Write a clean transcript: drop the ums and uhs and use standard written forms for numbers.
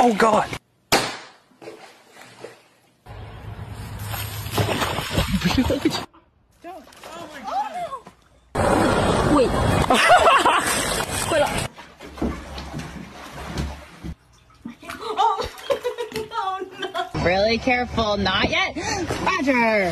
Oh God! Don't. Oh my God. Wait. 坏了。 Oh no. Really careful. Not yet. Roger.